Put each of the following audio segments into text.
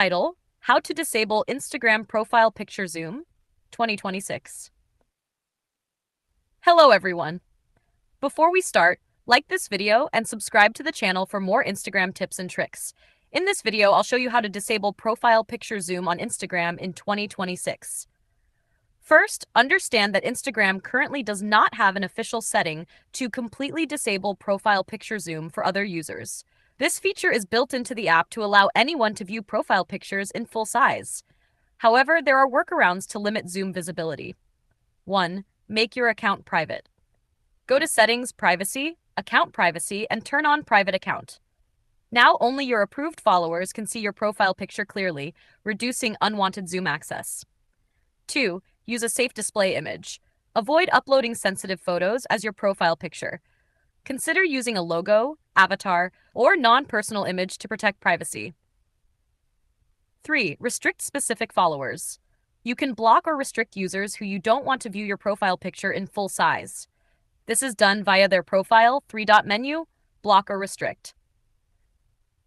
Title: How to Disable Instagram Profile Picture Zoom, 2026. Hello everyone. Before we start, like this video and subscribe to the channel for more Instagram tips and tricks. In this video, I'll show you how to disable profile picture zoom on Instagram in 2026. First, understand that Instagram currently does not have an official setting to completely disable profile picture zoom for other users. This feature is built into the app to allow anyone to view profile pictures in full size. However, there are workarounds to limit zoom visibility. 1. Make your account private. Go to Settings, Privacy, Account Privacy, and turn on Private Account. Now only your approved followers can see your profile picture clearly, reducing unwanted zoom access. 2. Use a safe display image. Avoid uploading sensitive photos as your profile picture. Consider using a logo, avatar, or non-personal image to protect privacy. 3. Restrict specific followers. You can block or restrict users who you don't want to view your profile picture in full size. This is done via their profile, three-dot menu, block or restrict.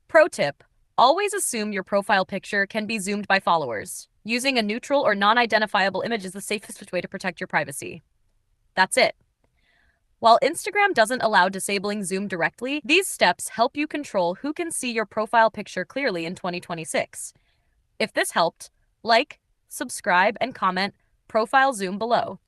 Pro tip: always assume your profile picture can be zoomed by followers. Using a neutral or non-identifiable image is the safest way to protect your privacy. That's it. While Instagram doesn't allow disabling zoom directly, these steps help you control who can see your profile picture clearly in 2026. If this helped, like, subscribe, and comment profile zoom below.